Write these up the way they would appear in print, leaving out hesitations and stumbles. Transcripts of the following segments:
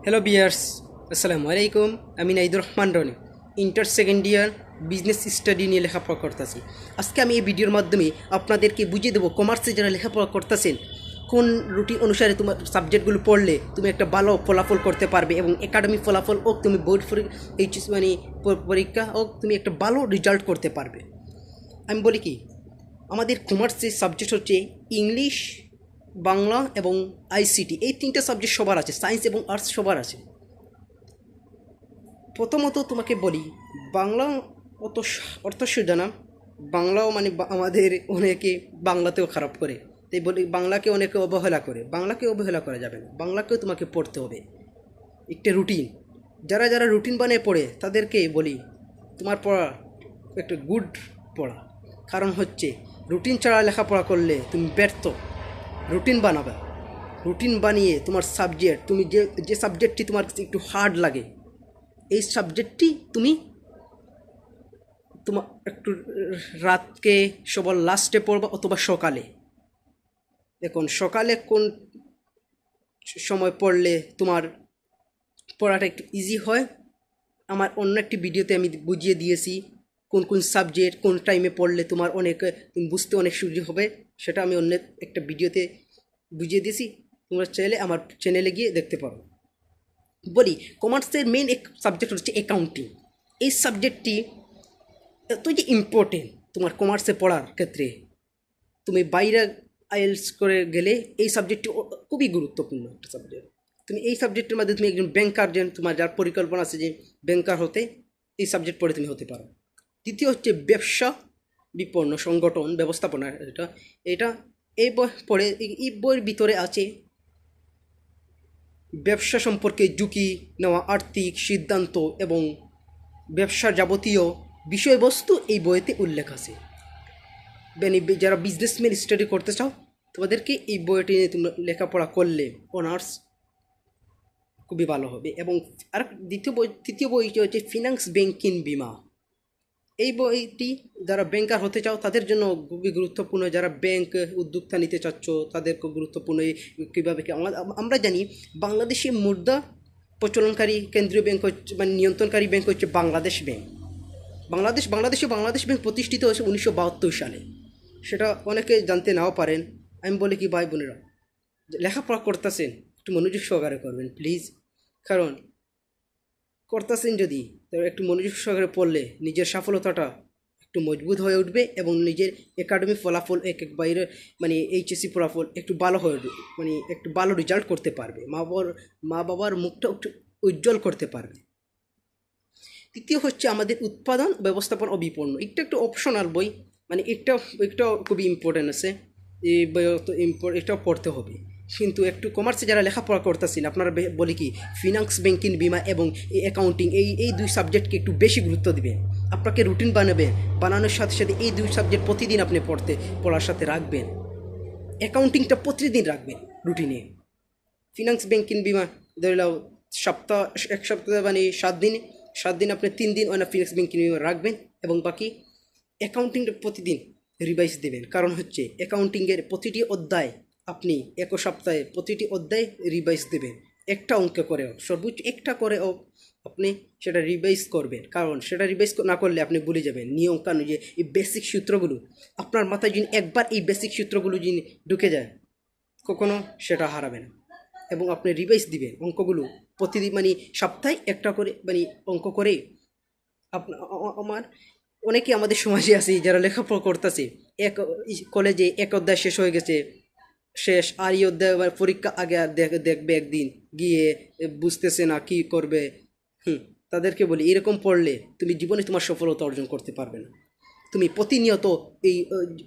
Hello বিয়ার্স, আসসালামু আলাইকুম। আমি Naidur Rahman Roni, inter second year business study নিয়ে লেখাপড়া করতেছি। আজকে আমি এই ভিডিওর মাধ্যমে আপনাদেরকে বুঝিয়ে দেবো কমার্সে যারা লেখাপড়া করতেছেন কোন রুটিন অনুসারে তোমার সাবজেক্টগুলো পড়লে তুমি একটা ভালো ফলাফল করতে পারবে এবং একাডেমিক ফলাফল হোক, তুমি বোর্ড এইচএস পরীক্ষা হোক, তুমি একটা ভালো রেজাল্ট করতে পারবে। আমি বলি কি, আমাদের কমার্সের সাবজেক্ট হচ্ছে ইংলিশ, বাংলা এবং আইসিটি। এই তিনটা সাবজেক্ট সবার আছে, সায়েন্স এবং আর্টস সবার আছে। প্রথমত তোমাকে বলি, বাংলা অত অর্থ সোজা না। বাংলাও আমাদের অনেকে বাংলাতেও খারাপ করে, তাই বলি বাংলাকে অনেকে অবহেলা করে। বাংলাকে অবহেলা করা যাবে না, বাংলাকেও তোমাকে পড়তে হবে একটা রুটিন। যারা যারা রুটিন বানিয়ে পড়ে তাদেরকে বলি তোমার পড়া একটা গুড পড়া। কারণ হচ্ছে রুটিন ছাড়া লেখাপড়া করলে তুমি ব্যর্থ। রুটিন বানাবে, রুটিন বানিয়ে তোমার সাবজেক্ট, তুমি যে যে সাবজেক্টটি তোমার কাছে একটু হার্ড লাগে, এই সাবজেক্টটি তুমি তোমার একটু রাতকে সবার লাস্টে পড়বা অথবা সকালে। দেখুন সকালে কোন সময় পড়লে তোমার পড়াটা একটু ইজি হয়, আমার অন্য একটি ভিডিওতে আমি বুঝিয়ে দিয়েছি কোন কোন সাবজেক্ট কোন টাইমে পড়লে তোমার তুমি বুঝতে অনেক সুবিধা হবে। সেটা আমি অন্য একটা ভিডিওতে বুঝিয়ে দিয়েছি, তোমরা চাইলে আমার চ্যানেলে গিয়ে দেখতে পারো। বলি কমার্সের মেইন এক সাবজেক্ট হচ্ছে অ্যাকাউন্টিং। এই সাবজেক্টটি এত যে ইম্পর্টেন্ট তোমার কমার্সে পড়ার ক্ষেত্রে, তুমি বাইরে আইএলস করে গেলে এই সাবজেক্টটি খুবই গুরুত্বপূর্ণ একটা সাবজেক্ট। তুমি এই সাবজেক্টের মাধ্যমে তুমি একজন ব্যাংকার, যেন তোমার যার পরিকল্পনা আছে যে ব্যাংকার হতে, এই সাবজেক্ট পড়ে তুমি হতে পারো। দ্বিতীয় হচ্ছে ব্যবসা বিপণন সংগঠন ব্যবস্থাপনা। এটা এটা এই বই পড়ে, এই বইয়ের ভিতরে আছে ব্যবসা সম্পর্কে ঝুঁকি নেওয়া, আর্থিক সিদ্ধান্ত এবং ব্যবসার যাবতীয় বিষয়বস্তু এই বইতে উল্লেখ আছে। যারা বিজনেসম্যান স্টাডি করতে চাও তোমাদেরকে এই বইটি নিয়ে তোমরা লেখাপড়া করলে অনার্স খুবই ভালো হবে। এবং আর তৃতীয় বইটি হচ্ছে ফিনান্স ব্যাংকিং বিমা। এই বইটি যারা ব্যাংকার হতে চাও তাদের জন্য খুবই গুরুত্বপূর্ণ। যারা ব্যাংক উদ্যোক্তা নিতে চাচ্ছ তাদের খুব গুরুত্বপূর্ণ। কীভাবে আমরা জানি বাংলাদেশে মুদ্রা প্রচলনকারী কেন্দ্রীয় ব্যাংক হচ্ছে, নিয়ন্ত্রণকারী ব্যাংক হচ্ছে বাংলাদেশ ব্যাংক। বাংলাদেশ ব্যাংক প্রতিষ্ঠিত হয়েছে 1972 সালে। সেটা অনেকে জানতে নাও পারেন। আমি বলি কি ভাই বোনেরা, লেখাপড়া করতেছেন একটু মনোযোগ সহকারে করবেন প্লিজ। কারণ করতেছেন যদি, তবে একটু মনোযোগ সহকারে পড়লে নিজের সফলতাটা একটু মজবুত হয়ে উঠবে এবং নিজের একাডেমিক ফলাফল এক বাইরে এইচএসসি ফলাফল একটু ভালো হয়ে উঠবে, একটু ভালো রেজাল্ট করতে পারবে, মা বাবার মুখটা একটু উজ্জ্বল করতে পারবে। তৃতীয় হচ্ছে আমাদের উৎপাদন ব্যবস্থাপনা ও বিপণন। এটা একটু অপশনাল বই, একটা খুবই ইম্পর্টেন্ট আছে। এই বই তো এটাও পড়তে হবে। কিন্তু একটু কমার্সে যারা লেখাপড়া করতেছেন আপনারা বলি কি, ফিনান্স ব্যাংকিং বিমা এবং অ্যাকাউন্টিং এই দুই সাবজেক্টকে একটু বেশি গুরুত্ব দিবেন। আপনাকে রুটিন বানানোর সাথে সাথে এই দুই সাবজেক্ট প্রতিদিন আপনি পড়ার সাথে রাখবেন। অ্যাকাউন্টিংটা প্রতিদিন রাখবেন রুটিনে। ফিনান্স ব্যাংকিং বিমা ধরে নাও এক সপ্তাহে 7 দিন আপনি 3 দিন ফিনান্স ব্যাংকিং বিমা রাখবেন এবং বাকি অ্যাকাউন্টিংটা প্রতিদিন রিভাইজ দেবেন। কারণ হচ্ছে অ্যাকাউন্টিংয়ের প্রতিটি অধ্যায় আপনি এক সপ্তাহে প্রতিটি অধ্যায় রিভাইজ দেবেন। একটা অঙ্ক করেও, সর্বোচ্চ একটা করেও আপনি সেটা রিভাইজ করবেন। কারণ সেটা রিভাইজ না করলে আপনি ভুলে যাবেন নিয়ম কানুন, যে এই বেসিক সূত্রগুলো আপনার মাথায় যদি একবার এই বেসিক সূত্রগুলো যদি ঢুকে যায়, কখনো সেটা হারাবে না। এবং আপনি রিভাইজ দিবেন অঙ্কগুলো প্রতিদিন, সপ্তাহে একটা করে অঙ্ক করে। আমার অনেকে আমাদের সমাজে আছে যারা লেখাপড়া করতেছে, কলেজে এক অধ্যায় শেষ হয়ে গেছে, আর এই অধ্যায় পরীক্ষা আগে আর দেখবে একদিন গিয়ে বুঝতেছে না কি করবে। তাদেরকে বলি এরকম পড়লে তুমি জীবনে তোমার সফলতা অর্জন করতে পারবে না। তুমি প্রতিনিয়ত এই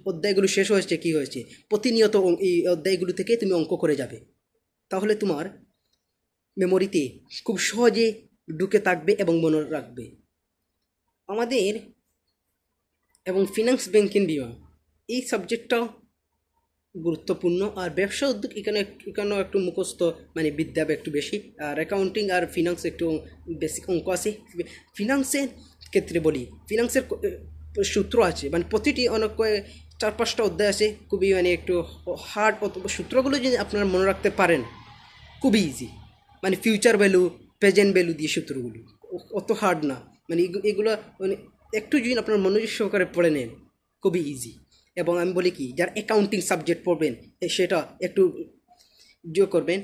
অধ্যায়গুলো শেষ হয়েছে কি হয়েছে, প্রতিনিয়ত এই অধ্যায়গুলো থেকে তুমি অঙ্ক করে যাবে, তাহলে তোমার মেমোরিতে খুব সহজে ঢুকে থাকবে এবং মনে রাখবে। আমাদের এবং ফিনান্স ব্যাংকিং বিমা এই সাবজেক্টটাও গুরুত্বপূর্ণ। আর ব্যবসা উদ্যোগ এখানেও একটু মুখস্থ বিদ্যা একটু বেশি। আর অ্যাকাউন্টিং আর ফিনান্স একটু বেসিক অঙ্ক আছে। ফিনান্সের ক্ষেত্রে বলি, ফিনান্সের সূত্র আছে, প্রতিটি অনেক 4-5টা অধ্যায় আছে, খুবই একটু হার্ড। সূত্রগুলো যদি আপনারা মনে রাখতে পারেন খুবই ইজি। মানে ফিউচার ভ্যালু, প্রেজেন্ট ভ্যালু দিয়ে সূত্রগুলো অত হার্ড না। মানে এগুলো মানে একটু যদি আপনার মনোযোগ সহকারে পড়ে নেন খুবই ইজি। এবং আমি বলি কি, যারা অ্যাকাউন্টিং সাবজেক্ট পড়বেন সেটা একটু যোগ করবেন।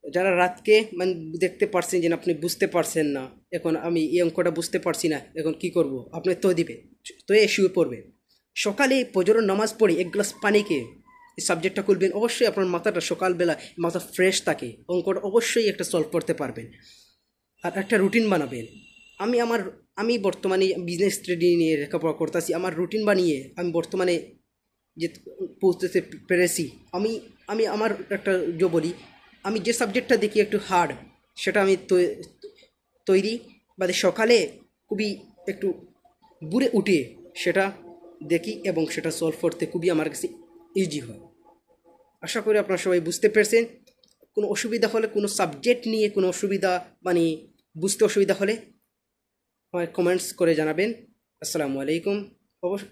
যারা রাতকে মানে দেখতে পারছেন যে আপনি বুঝতে পারছেন না, এখন আমি এই অঙ্কটা বুঝতে পারছি না, এখন কি করব, আপনি তো দিবে তো শুয়ে পড়বেন। সকালে ফজরের নামাজ পড়ে এক গ্লাস পানিকে এই সাবজেক্টটা খুলবেন, অবশ্যই আপনার মাথাটা সকালবেলা মাথা ফ্রেশ থাকে, অঙ্কটা অবশ্যই একটা সলভ করতে পারবেন। আর একটা রুটিন বানাবেন। আমি বর্তমানে বিজনেস স্টাডি নিয়ে লেখাপড়া করতেছি, আমার রুটিন বানিয়ে আমি বর্তমানে যে পৌঁছতে পেরেছি। আমি আমি আমার একটা বলি, আমি যে সাবজেক্টটা দেখি একটু হার্ড, সেটা আমি তৈরি বাদে সকালে খুবই একটু বুড়ে উঠে সেটা দেখি এবং সেটা সলভ করতে খুবই আমার কাছে ইজি হয়। আশা করি আপনারা সবাই বুঝতে পেরেছেন। কোনো অসুবিধা হলে, কোনো সাবজেক্ট নিয়ে কোনো অসুবিধা মানে বুঝতে অসুবিধা হলে আমায় কমেন্টস করে জানাবেন। আসসালামু আলাইকুম। অবশ্য